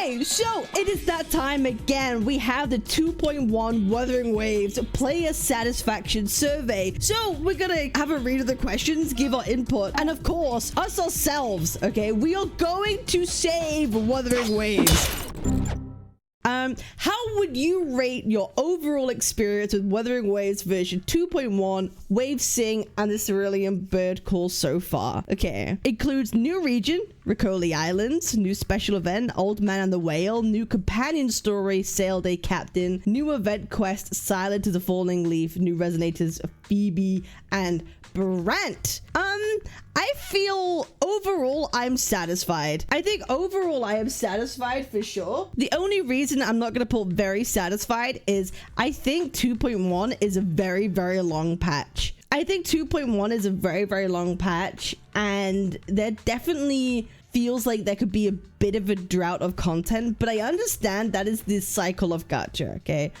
Okay, so it is that time again. We have the 2.1 Wuthering Waves player satisfaction survey. So we're gonna have a read of the questions, give our input, and of course, us ourselves, okay? We are going to save Wuthering Waves. How would you rate your overall experience with Wuthering Waves version 2.1, Wave Sing, and the Cerulean Bird Call so far? Okay. Includes new region, Ricoli Islands, new special event, Old Man and the Whale, new companion story, Sail Day Captain, new event quest, Silent to the Falling Leaf, new resonators, Phoebe and Brent. I feel overall I'm satisfied. I think overall I am satisfied for sure. The only reason I'm not gonna put very satisfied is I think 2.1 is a very, very long patch. I think 2.1 is a very, very long patch, and there definitely feels like there could be a bit of a drought of content, but I understand that is the cycle of gacha, okay?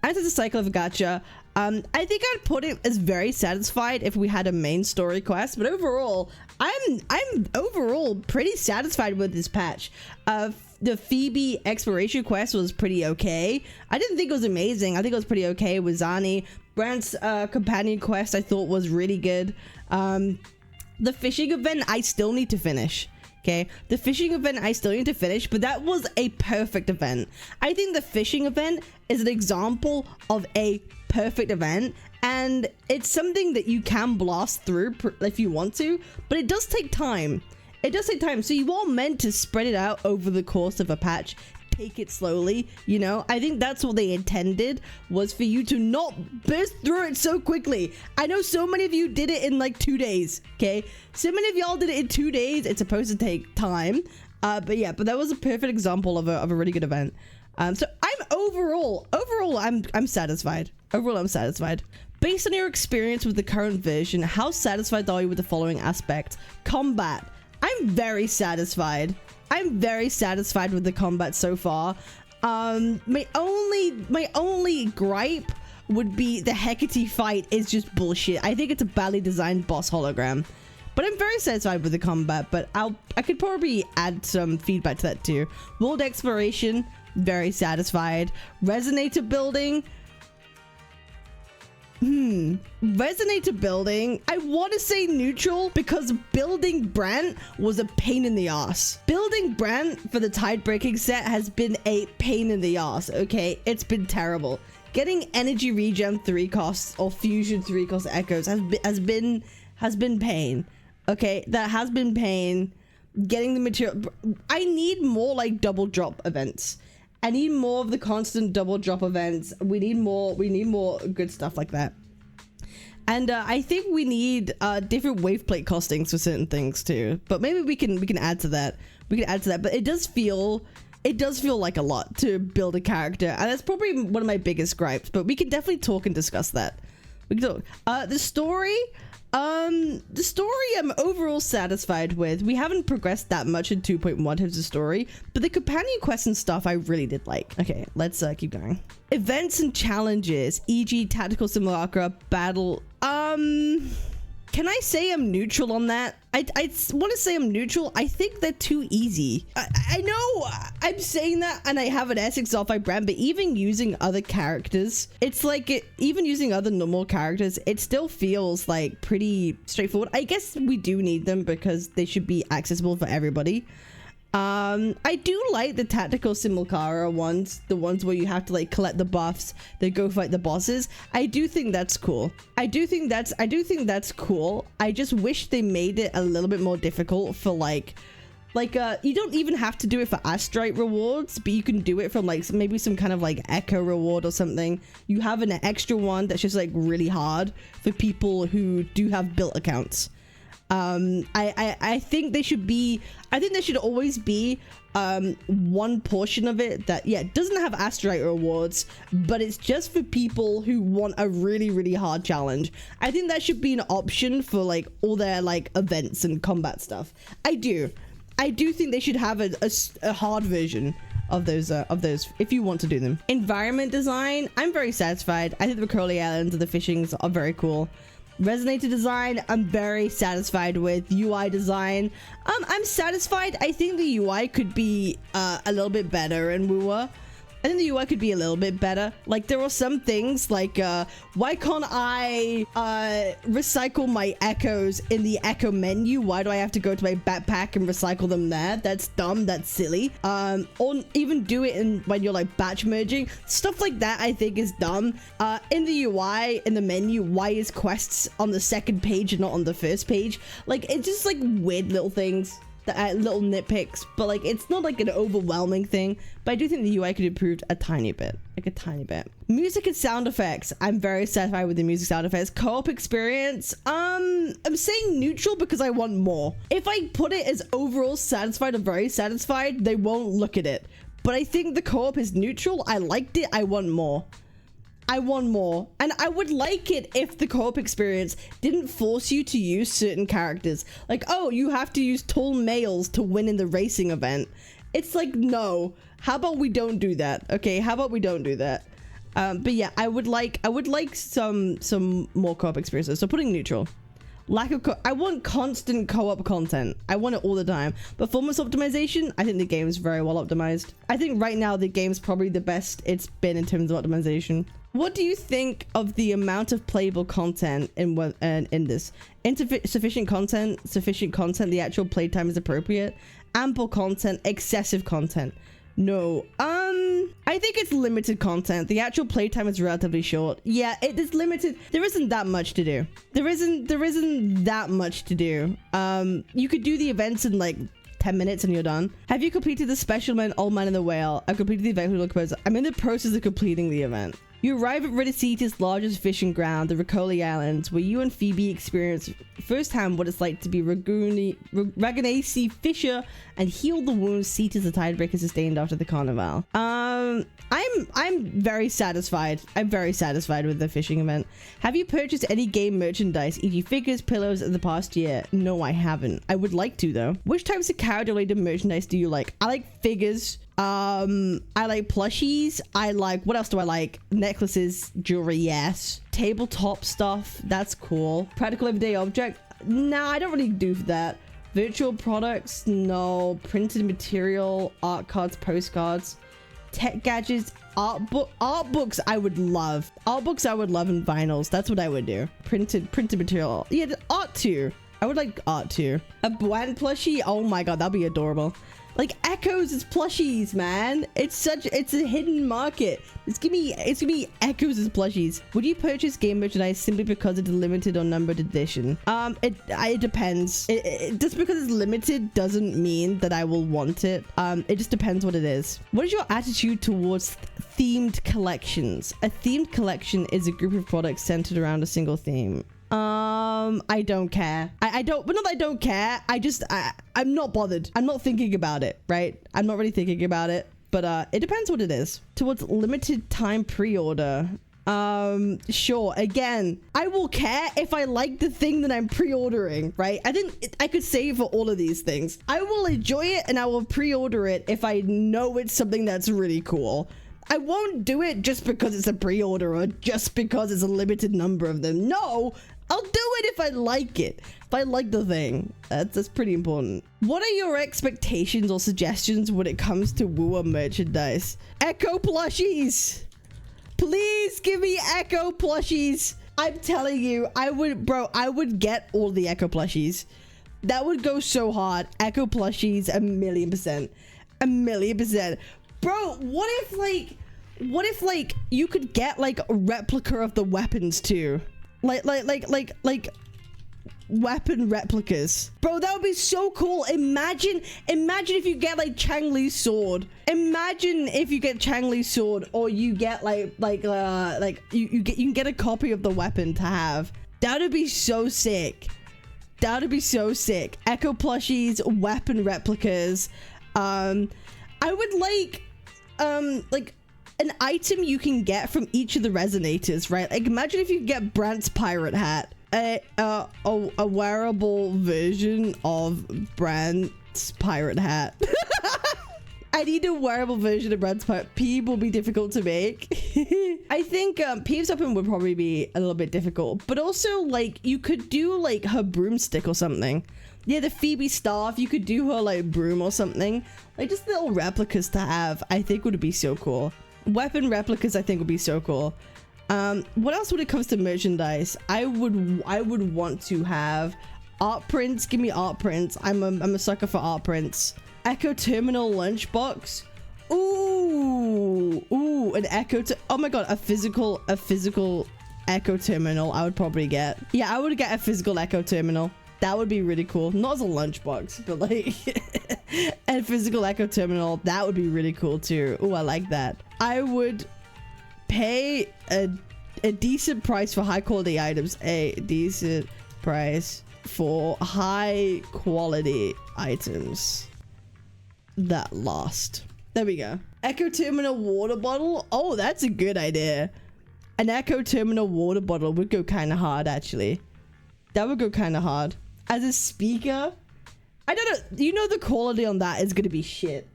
As the cycle of gacha, I think I'd put it as very satisfied if we had a main story quest, but overall, I'm overall pretty satisfied with this patch. The Phoebe exploration quest was pretty okay. I didn't think it was amazing. I think it was pretty okay with Zani. Brand's companion quest I thought was really good. The fishing event I still need to finish. Okay, the fishing event I still need to finish, but that was a perfect event. I think the fishing event is an example of a perfect event, and it's something that you can blast through if you want to, but it does take time. It does take time, so you are meant to spread it out over the course of a patch. Take it slowly, you know. I think that's what they intended, was for you to not burst through it so quickly. I know so many of you did it in like 2 days, okay? So many of y'all did it in 2 days. It's supposed to take time, but yeah, but that was a perfect example of a really good event. So I'm overall I'm satisfied. Overall, I'm satisfied. Based on your experience with the current version, how satisfied are you with the following aspect? Combat. I'm very satisfied. I'm very satisfied with the combat so far. My only gripe would be the Hecate fight is just bullshit. I think it's a badly designed boss hologram. But I'm very satisfied with the combat, but I could probably add some feedback to that too. World exploration, very satisfied. Resonator building. Resonator building, I want to say neutral, because building Brent was a pain in the ass. Building Brent for the tide breaking set has been a pain in the ass, okay? It's been terrible. Getting energy regen 3 costs or fusion 3 cost echoes has been pain. Okay, that has been pain. Getting the material, I need more like double drop events. I need more of the constant double drop events. We need more good stuff like that. And I think we need different wave plate costings for certain things too. But maybe we can add to that. We can add to that. But it does feel like a lot to build a character, and that's probably one of my biggest gripes. But we can definitely talk and discuss that. We can talk. The story I'm overall satisfied with. We haven't progressed that much in 2.1 in terms of story, but the companion quests and stuff I really did like. Okay, let's keep going. Events and challenges, e.g. tactical simulacra, battle. Can I say I'm neutral on that? I want to say I'm neutral. I think they're too easy. I know I'm saying that and I have an Essex off my brand, but even using other characters, it's like even using other normal characters, it still feels like pretty straightforward. I guess we do need them because they should be accessible for everybody. I do like the tactical simulacra ones, the ones where you have to like collect the buffs, then go fight the bosses. I do think that's cool. I do think that's cool. I just wish they made it a little bit more difficult for like you don't even have to do it for asteroid rewards, but you can do it from like maybe some kind of like echo reward or something. You have an extra one that's just like really hard for people who do have built accounts. I think they should be, I think there should always be one portion of it that doesn't have asteroid rewards, but it's just for people who want a really hard challenge. I think that should be an option for like all their like events and combat stuff. I do think they should have a hard version of those if you want to do them. Environment design, I'm very satisfied. I think the Ricoli Islands and the fishings are very cool. Resonator design, I'm very satisfied with. UI design, I'm satisfied. I think the UI could be a little bit better in Woowa. I think the UI could be a little bit better. Like, there are some things like, why can't I recycle my echoes in the echo menu? Why do I have to go to my backpack and recycle them there? That's dumb. That's silly. Or even do it when you're like batch merging. Stuff like that, I think, is dumb. In the UI, in the menu, why is quests on the second page and not on the first page? Like, it's just like weird little things. Little nitpicks, but like it's not like an overwhelming thing. But I do think the UI could improve a tiny bit, like a tiny bit. Music and sound effects, I'm very satisfied with the music sound effects. Co-op experience, I'm saying neutral because I want more. If I put it as overall satisfied or very satisfied, they won't look at it. But I think the co-op is neutral. I liked it. I want more. I want more. And I would like it if the co-op experience didn't force you to use certain characters. Like, oh, you have to use tall males to win in the racing event. It's like, no. How about we don't do that? Okay, how about we don't do that? But yeah, I would like some more co-op experiences. So putting neutral. Lack of I want constant co-op content. I want it all the time. Performance optimization, I think the game is very well optimized. I think right now the game's probably the best it's been in terms of optimization. What do you think of the amount of playable content in this? Insufficient content, sufficient content, the actual playtime is appropriate. Ample content, excessive content. No. I think it's limited content. The actual playtime is relatively short. Yeah, it is limited. There isn't that much to do. There isn't that much to do. You could do the events in like 10 minutes and you're done. Have you completed the special event Old Man and the Whale? I've completed the event. I'm in the process of completing the event. You arrive at Ridicita's largest fishing ground, the Ricoli Islands, where you and Phoebe experience firsthand what it's like to be Raganesi fisher and heal the wounds Cetus the Tidebreaker sustained after the carnival. I'm very satisfied. I'm very satisfied with the fishing event. Have you purchased any game merchandise, e.g. figures, pillows, in the past year? No, I haven't. I would like to, though. Which types of character-related merchandise do you like? I like figures. I like plushies. I like, what else do I like? Necklaces, jewelry, yes. Tabletop stuff, that's cool. Practical everyday object, nah, I don't really do that. Virtual products, no. Printed material, art cards, postcards, tech gadgets, art books I would love. Art books I would love in vinyls, that's what I would do. Printed material, yeah, art too. I would like art too. A Bwan plushie, oh my god, that'd be adorable. Like Echoes is plushies, man. It's a hidden market. It's gonna be Echoes as plushies. Would you purchase game merchandise simply because it's limited or numbered edition? It depends. Just because it's limited doesn't mean that I will want it. It just depends what it is. What is your attitude towards themed collections? A themed collection is a group of products centered around a single theme. I don't care. I don't, but not that I don't care. I'm not bothered. I'm not thinking about it, right? I'm not really thinking about it, but it depends what it is. Towards limited time pre-order. Sure. Again, I will care if I like the thing that I'm pre-ordering, right? I think I could say for all of these things. I will enjoy it and I will pre-order it if I know it's something that's really cool. I won't do it just because it's a pre-order or just because it's a limited number of them. No, I'll do it if I like it. If I like the thing. That's pretty important. What are your expectations or suggestions when it comes to Woowa merchandise? Echo plushies. Please give me Echo plushies. I'm telling you, I would get all the Echo plushies. That would go so hard. Echo plushies, 1,000,000%. 1,000,000%. Bro, what if like you could get like a replica of the weapons too? Like weapon replicas. Bro, that would be so cool. Imagine if you get like Chang Li's sword. Imagine if you get Chang Li's sword, or you get you can get a copy of the weapon to have. That would be so sick. That would be so sick. Echo plushies, weapon replicas. I would like an item you can get from each of the resonators, right? Like imagine if you get Brant's pirate hat, a wearable version of Brant's pirate hat. I need a wearable version of Brad's pipe. Peeve will be difficult to make. I think Peeve's weapon would probably be a little bit difficult, but also like you could do like her broomstick or something. Yeah, the Phoebe staff, you could do her like broom or something. Like just little replicas to have, I think would be so cool. Weapon replicas, I think would be so cool. What else when it comes to merchandise? I would want to have art prints. Give me art prints. I'm a sucker for art prints. Echo Terminal lunchbox. Ooh, an Echo. Oh my god, a physical Echo Terminal. I would probably get. Yeah, I would get a physical Echo Terminal. That would be really cool. Not as a lunchbox, but like a physical Echo Terminal. That would be really cool too. Ooh, I like that. I would pay a decent price for high quality items. A decent price for high quality items that last. There we go. Echo Terminal water bottle. Oh, that's a good idea. An Echo Terminal water bottle would go kind of hard, actually. That would go kind of hard. As a speaker, I don't know. You know the quality on that is going to be shit.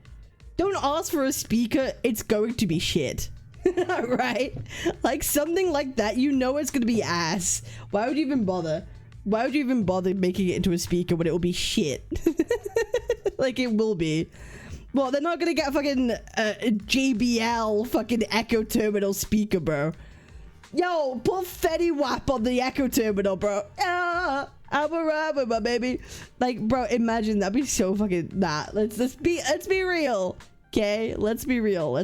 Don't ask for a speaker. It's going to be shit. Right? Like something like that, you know it's going to be ass. Why would you even bother? Why would you even bother making it into a speaker when it will be shit? Like it will be. Well, they're not gonna get a fucking JBL fucking Echo Terminal speaker, bro. Yo, put Fetty Wap on the Echo Terminal, bro. Ah, I'm a rapper, my baby. Like, bro, imagine that'd be so fucking that. Let's be real. Okay, let's be real. All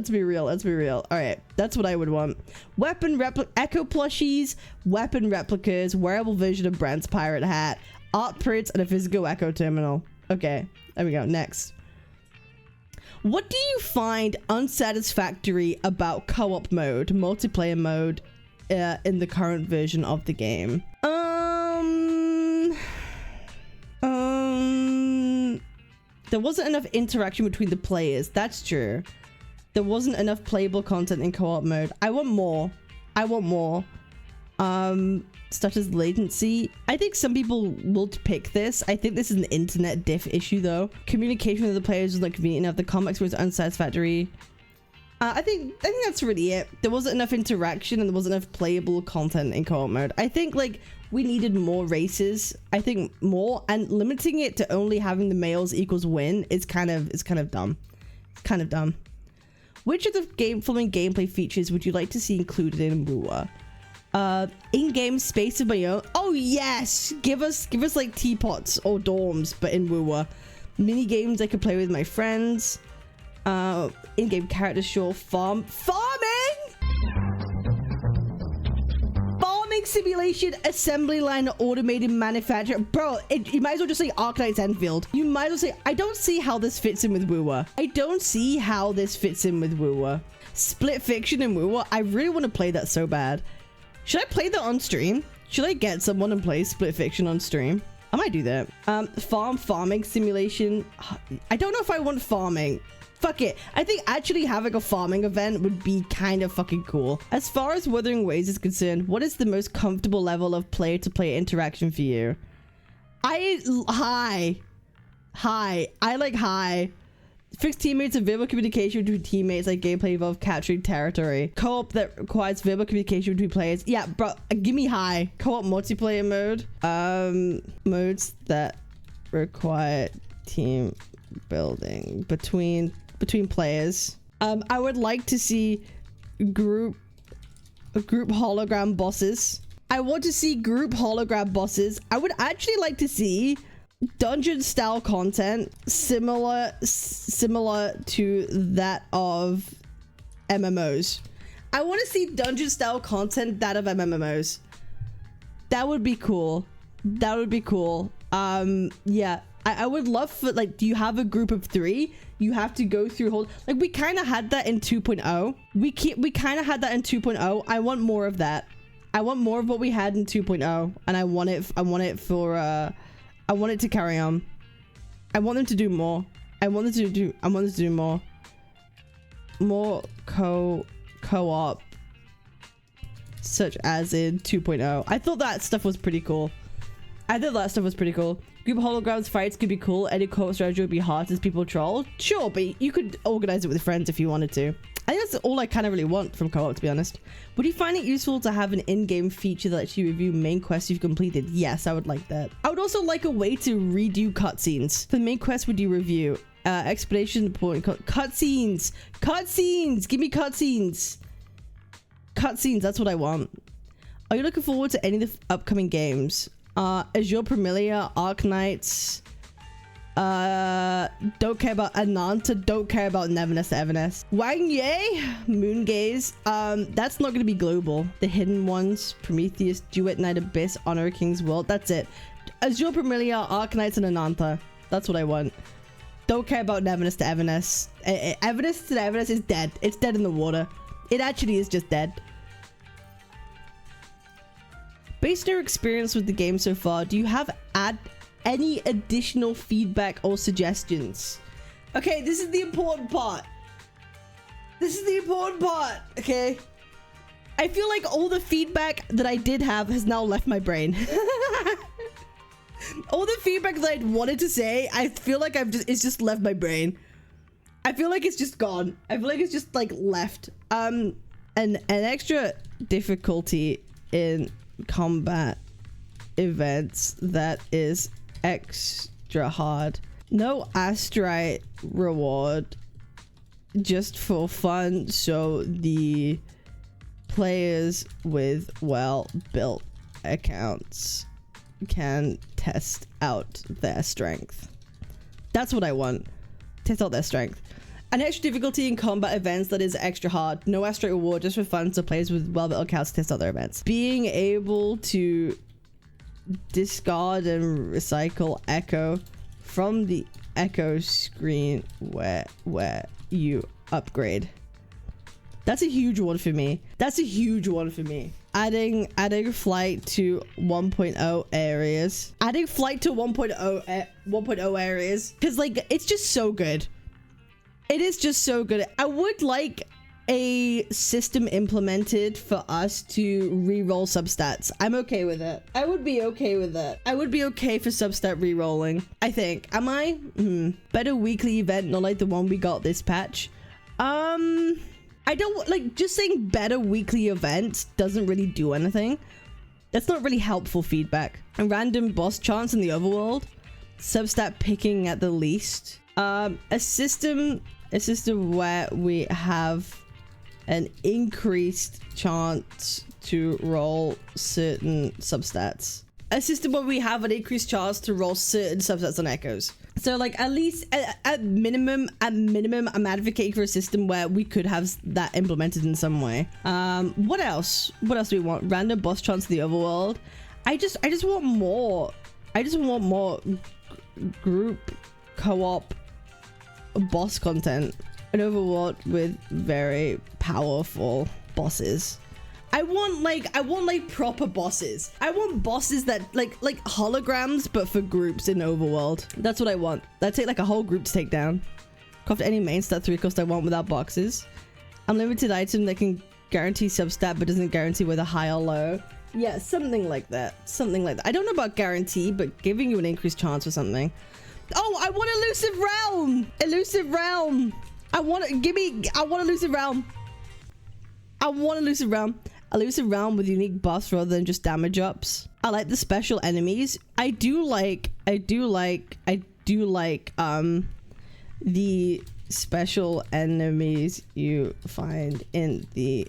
right, that's what I would want. Weapon Echo plushies, weapon replicas, wearable version of Brand's pirate hat, art prints, and a physical Echo Terminal. Okay, there we go. Next. What do you find unsatisfactory about co-op mode, multiplayer mode, in the current version of the game? There wasn't enough interaction between the players. That's true. There wasn't enough playable content in co-op mode. I want more. Such as latency. I think some people will pick this. I think this is an internet diff issue though. Communication with the players was not convenient enough. The combat was unsatisfactory. I think that's really it. There wasn't enough interaction and there wasn't enough playable content in co-op mode. I think like we needed more races. I think more, and limiting it to only having the males equals win is kind of dumb. It's kind of dumb. Which of the following gameplay features would you like to see included in Wua? In-game space of my own. Oh yes, give us like teapots or dorms, but in Wua. Mini games I could play with my friends. In-game character, sure. Farming simulation, assembly line, automated manufacture. Bro, you might as well just say Arknight's Enfield. You might as well say, I don't see how this fits in with Wua. Split fiction in Wua. I really want to play that so bad. Should I play that on stream? Should I get someone and play Split Fiction on stream? I might do that. Farming simulation. I don't know if I want farming. Fuck it. I think actually having a farming event would be kind of fucking cool. As far as Wuthering Waves is concerned, what is the most comfortable level of player-to-player interaction for you? High. I like high. Fixed teammates and verbal communication between teammates, like gameplay involved capturing territory. Co-op that requires verbal communication between players. Yeah, bro, give me high. Co-op multiplayer mode. Modes that require team building between players. I would like to see group hologram bosses. I want to see group hologram bosses. I would actually like to see dungeon style content similar to that of MMOs. I want to see dungeon style content that of MMOs. That would be cool. Yeah, I would love for, like, do you have a group of 3? You have to go through like we kind of had that in 2.0. We kind of had that in 2.0. I want more of that. I want more of what we had in 2.0, and I want it to carry on. I want them to do more. I want them to do more co-op, such as in 2.0. I thought that stuff was pretty cool. Group holograms fights could be cool. Any co-op strategy would be hard since people troll. Sure, but you could organize it with friends if you wanted to. I think that's all I kind of really want from co-op, to be honest. Would you find it useful to have an in-game feature that lets you review main quests you've completed? Yes, I would like that. I would also like a way to redo cutscenes. For the main quest, would you review? Explanation important. Cutscenes! Cutscenes! Give me cutscenes! Cutscenes, that's what I want. Are you looking forward to any of the upcoming games? Azure Premilia, Arknights, don't care about Ananta, don't care about Neverness Everness. Wang Ye, Moongaze, that's not gonna be global. The Hidden Ones, Prometheus, Duet Night Abyss, Honor of King's World, that's it. Azure Premilia, Arknights, and Ananta. That's what I want. Don't care about Neverness to Everness. Everness to Everness is dead. It's dead in the water. It actually is just dead. Based on your experience with the game so far, do you have any additional feedback or suggestions? Okay, this is the important part. This is the important part, okay? I feel like all the feedback that I did have has now left my brain. All the feedback that I wanted to say, I feel like it's just left my brain. I feel like it's just gone. I feel like it's just like left. An extra difficulty in combat events that is extra hard. No astrite reward, just for fun, so the players with well-built accounts can test out their strength. That's what I want. Test out their strength. An extra difficulty in combat events that is extra hard. No astrite reward, just for fun, so players with well-built accounts test out their events. Being able to discard and recycle echo from the echo screen where you upgrade. That's a huge one for me. That's a huge one for me. Adding flight to 1.0 areas. Adding flight to 1.0 areas. Because like, it's just so good. It is just so good. I would like a system implemented for us to re-roll substats. I'm okay with it. I would be okay with it. I would be okay for substat re-rolling, I think. Am I? Better weekly event, not like the one we got this patch. I don't like, just saying better weekly events doesn't really do anything. That's not really helpful feedback. A random boss chance in the overworld. Substat picking at the least. A system where we have an increased chance to roll certain substats. A system where we have an increased chance to roll certain substats on echoes. So like at least at minimum, I'm advocating for a system where we could have that implemented in some way. What else? What else do we want? Random boss chance in the overworld. I just want more. I just want more group co-op boss content. An overworld with very powerful bosses. I want like proper bosses. I want bosses that like holograms, but for groups in overworld. That's what I want. That take like a whole group to take down. Craft any main stat 3 cost I want without boxes. Unlimited item that can guarantee substat but doesn't guarantee whether high or low. Yeah, something like that. Something like that. I don't know about guarantee, but giving you an increased chance for something. Oh, I want elusive realm. Elusive realm. I want elusive realm. I want elusive realm. Elusive realm with unique buffs rather than just damage ups. I like the special enemies. I do like the special enemies you find in the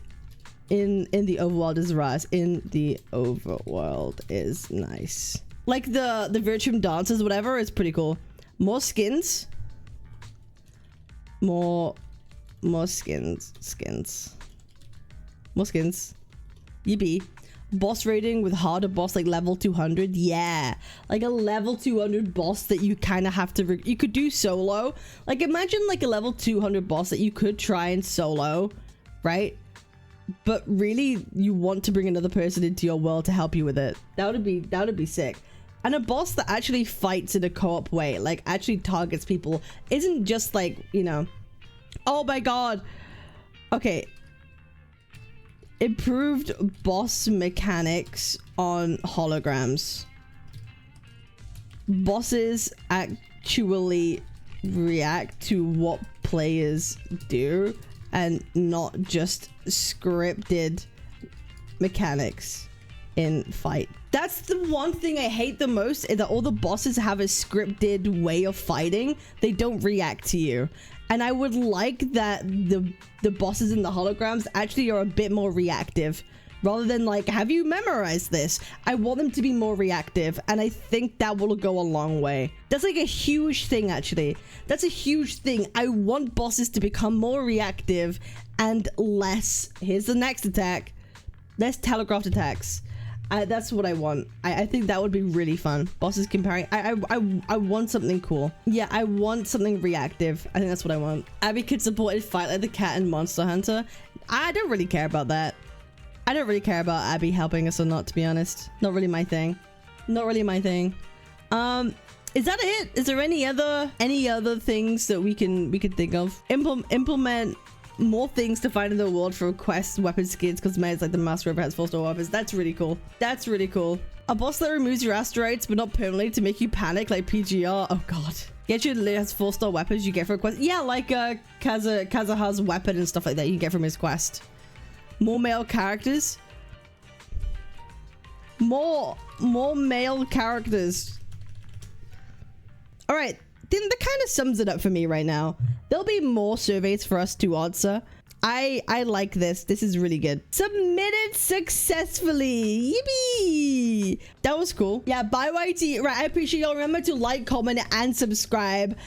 overworld is Raz. In the overworld is nice. Like the Virtuum dancers, whatever, is pretty cool. More skins. More skins. More skins. Yippee. Boss rating with harder boss, like level 200. Yeah, like a level 200 boss that you kind of have to you could do solo. Like imagine like a level 200 boss that you could try and solo, right? But really you want to bring another person into your world to help you with it. That would be sick. And a boss that actually fights in a co-op way, like actually targets people, isn't just like, you know, oh my god. Okay. Improved boss mechanics on holograms. bosses actually react to what players do and not just scripted mechanics in fight. That's the one thing I hate the most, is that all the bosses have a scripted way of fighting. They don't react to you. And I would like that the bosses in the holograms actually are a bit more reactive. Rather than like, have you memorized this? I want them to be more reactive. And I think that will go a long way. That's like a huge thing, actually. That's a huge thing. I want bosses to become more reactive and less, here's the next attack, less telegraphed attacks. That's what I want. I think that would be really fun. Bosses comparing. I want something cool. Yeah, I want something reactive. I think that's what I want. Abby could support a fight like the cat in Monster Hunter. I don't really care about that. I don't really care about Abby helping us or not, to be honest. Not really my thing. Not really my thing. Is that it? Is there any other things that we can think of? Implement more things to find in the world for quests, weapon skins, cosmetics like the Master River has 4-star weapons. That's really cool. That's really cool. A boss that removes your asteroids, but not permanently, to make you panic like PGR. Oh god. Get your has 4-star weapons you get for a quest. Yeah, like Kazuha's weapon and stuff like that you can get from his quest. More male characters. More male characters. All right. Then that kind of sums it up for me right now. There'll be more surveys for us to answer. I like this. This is really good. Submitted successfully. Yippee! That was cool. Yeah, bye YT. Right, I appreciate y'all. Remember to like, comment, and subscribe.